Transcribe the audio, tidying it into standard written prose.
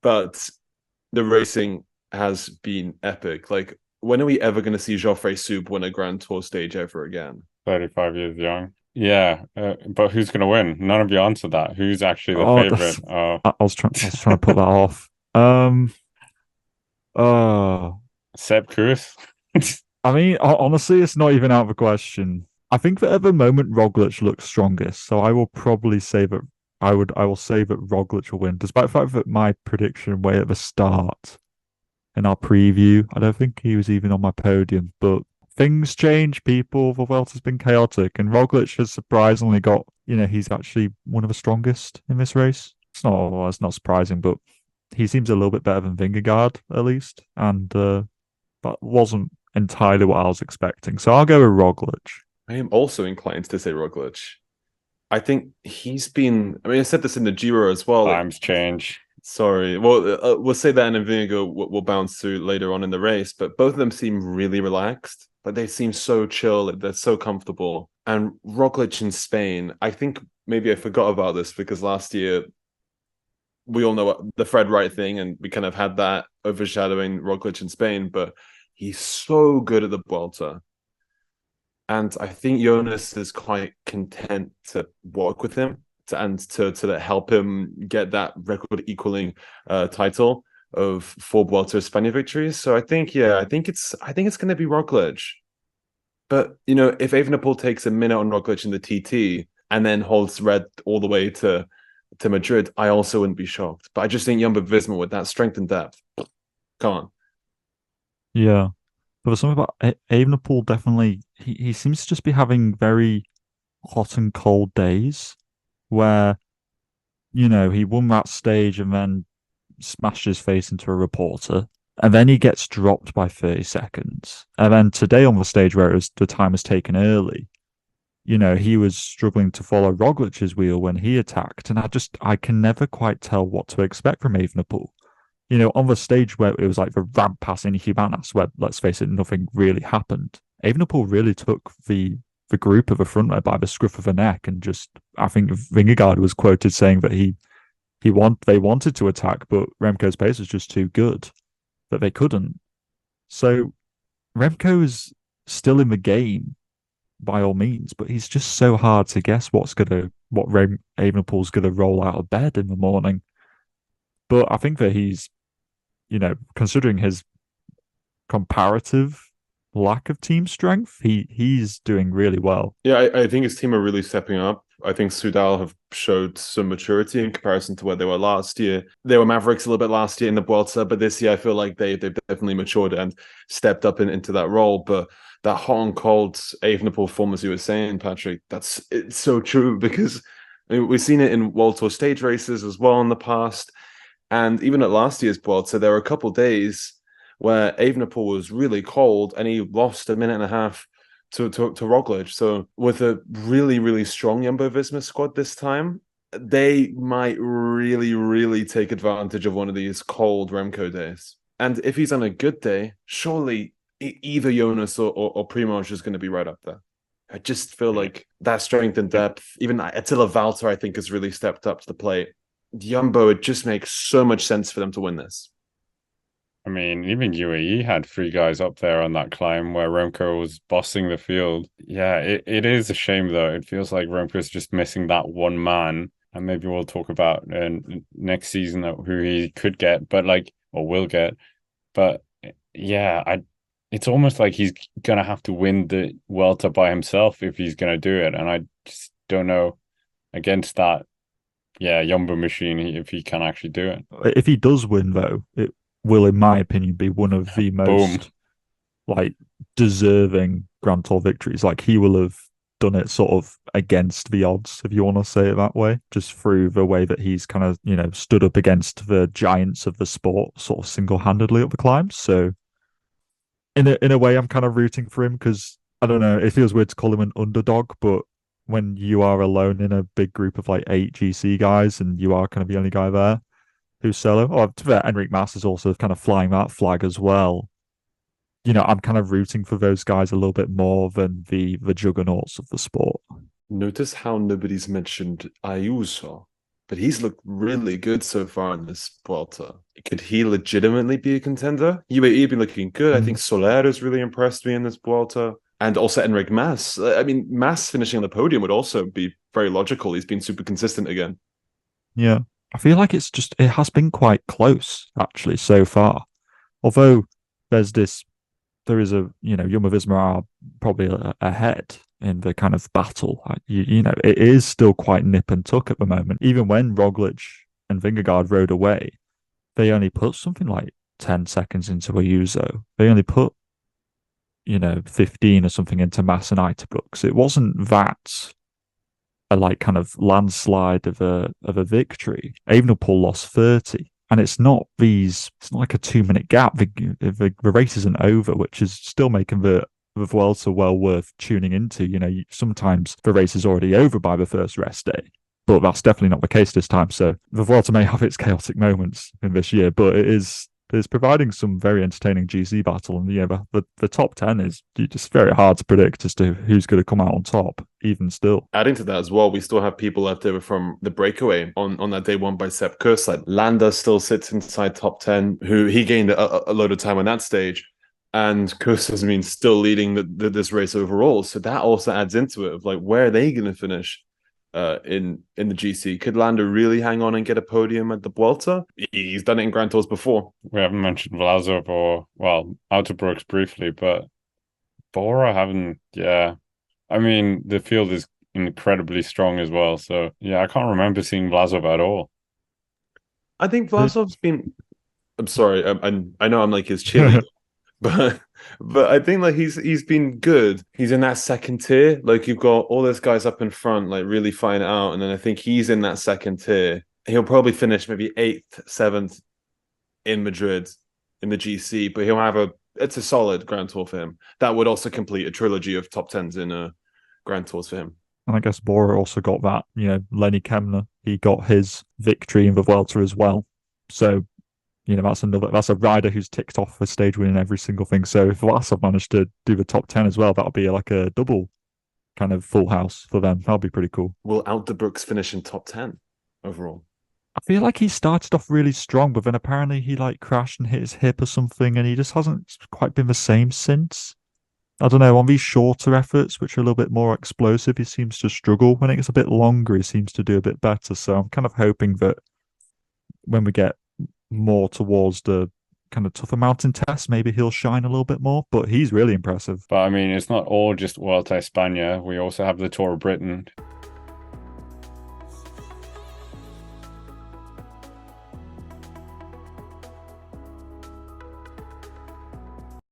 but the racing has been epic. Like, when are we ever going to see Geoffrey Soup win a Grand Tour stage ever again? 35 years young. Yeah, but who's going to win? None of you answered that. Who's actually the Oh, favorite? I was trying to put that off. Um, uh, Sepp Kuss? I mean, honestly, it's not even out of the question. I think that at the moment Roglic looks strongest, so I will probably say that I will say that Roglic will win, despite the fact that my prediction way at the start in our preview, I don't think he was even on my podium. But things change, people. The world has been chaotic, and Roglic has surprisingly got, he's actually one of the strongest in this race. It's not surprising, but he seems a little bit better than Vingegaard at least, and that wasn't entirely what I was expecting. So I'll go with Roglic. I am also inclined to say Roglic. I think he's been. I mean, I said this in the Giro as well. Like, Times change. sorry. Well, we'll say that, and Vingegaard will bounce through later on in the race. But both of them seem really relaxed. Like, they seem so chill. Like, they're so comfortable. And Roglic in Spain, I think maybe I forgot about this because last year we all know the Fred Wright thing, and we kind of had that overshadowing Roglic in Spain. But he's so good at the Vuelta. And I think Jonas is quite content to work with him to help him get that record equaling title of four Vuelta Espana victories. So I think, yeah, I think it's going to be Roglic. But if Evenepoel takes a minute on Roglic in the TT and then holds red all the way to Madrid, I also wouldn't be shocked. But I just think Jumbo-Visma with that strength and depth, come on. Yeah. There was something about Evenepoel. Definitely, he seems to just be having very hot and cold days where he won that stage and then smashed his face into a reporter. And then he gets dropped by 30 seconds. And then today on the stage where the time was taken early, he was struggling to follow Roglic's wheel when he attacked. And I can never quite tell what to expect from Evenepoel. On the stage where it was like the ramp passing Humanas, where, let's face it, nothing really happened. Evenepoel really took the group of the front there by the scruff of the neck, and just, I think Vingegaard was quoted saying that they wanted to attack, but Remco's pace was just too good that they couldn't. So Remco is still in the game by all means, but he's just so hard to guess what Evenepoel's gonna roll out of bed in the morning. But I think that he's, considering his comparative lack of team strength, he's doing really well. Yeah, I think his team are really stepping up. I think Sudal have showed some maturity in comparison to where they were last year. They were Mavericks a little bit last year in the Vuelta, but this year I feel like they've definitely matured and stepped up into that role. But that hot and cold Evenepoel form, as you were saying, Patrick, it's so true because I mean, we've seen it in World Tour stage races as well in the past. And even at last year's Vuelta, there were a couple days where Evenepoel was really cold and he lost a minute and a half to Roglic. So with a really, really strong Jumbo-Visma squad this time, they might really, really take advantage of one of these cold Remco days. And if he's on a good day, surely either Jonas or Primoz is going to be right up there. I just feel Yeah. like that strength and depth, even Attila Valter, I think, has really stepped up to the plate. Jumbo, it just makes so much sense for them to win this. I mean, even UAE had three guys up there on that climb where Remco was bossing the field. Yeah, it is a shame though. It feels like Remco's just missing that one man. And maybe we'll talk about next season who he could get, but like, or will get. But yeah, it's almost like he's gonna have to win the Vuelta by himself if he's gonna do it. And I just don't know against that, yeah, Jumbo machine if he can actually do it. If he does win, though, it will, in my opinion, be one of the Boom. most like deserving Grand Tour victories. Like, he will have done it sort of against the odds, if you want to say it that way, just through the way that he's kind of, stood up against the giants of the sport sort of single-handedly up the climbs. So in a way, I'm kind of rooting for him because I don't know, it feels weird to call him an underdog, but when you are alone in a big group of like eight GC guys and you are kind of the only guy there who's solo, or to be fair, Enric Mas is also kind of flying that flag as well. I'm kind of rooting for those guys a little bit more than the juggernauts of the sport. Notice how nobody's mentioned Ayuso. but he's looked really good so far in this Vuelta. Could he legitimately be a contender? UAE been looking good. I think Mm, Soler has really impressed me in this Vuelta. And also Enric Mas. I mean, Mas finishing on the podium would also be very logical. He's been super consistent again. yeah. I feel like it has been quite close actually so far. Although there's this there is Jumbo-Visma are probably ahead in the kind of battle. It is still quite nip and tuck at the moment. Even when Roglic and Vingegaard rode away, they only put something like 10 seconds into a Uso. They only put, 15 or something into Mass and Brooks. It wasn't that a like kind of landslide of a victory. Evenepoel lost 30. And it's not like a 2 minute gap. The race isn't over, which is still making the Vuelta well worth tuning into. Sometimes the race is already over by the first rest day, but that's definitely not the case this time. So the Vuelta may have its chaotic moments in this year, but it's providing some very entertaining GC battle. And yeah, the top 10 is just very hard to predict as to who's going to come out on top, even still. Adding to that as well, we still have people left over from the breakaway on that day won by Sepp Kuss. Like Landa still sits inside top 10, who he gained a load of time on that stage. And Kuss has been still leading this race overall. So that also adds into it of like, where are they going to finish in the GC? Could Landa really hang on and get a podium at the Vuelta? He's done it in Grand Tours before. We haven't mentioned Vlasov or, well, Brooks briefly, but Bora haven't, yeah. I mean, the field is incredibly strong as well. So, yeah, I can't remember seeing Vlasov at all. I think Vlasov's been. I'm sorry, I know I'm like his cheerleader, but I think like he's been good. He's in that second tier. Like you've got all those guys up in front, like really fighting it out, and then I think he's in that second tier. He'll probably finish maybe eighth, seventh in Madrid in the GC, but he'll have it's a solid Grand Tour for him. That would also complete a trilogy of top tens in Grand Tours for him. And I guess Bora also got that, Lenny Kemner, he got his victory in the Vuelta as well. So, that's a rider who's ticked off for stage winning every single thing. So if Vlasov managed to do the top 10 as well, that'll be like a double kind of full house for them. That'll be pretty cool. Will Brooks finish in top 10 overall? I feel like he started off really strong, but then apparently he like crashed and hit his hip or something, and he just hasn't quite been the same since. I don't know, on these shorter efforts, which are a little bit more explosive, he seems to struggle. When it gets a bit longer, he seems to do a bit better. So I'm kind of hoping that when we get more towards the kind of tougher mountain tests, maybe he'll shine a little bit more. But he's really impressive. But I mean, it's not all just Vuelta Espana. We also have the Tour of Britain.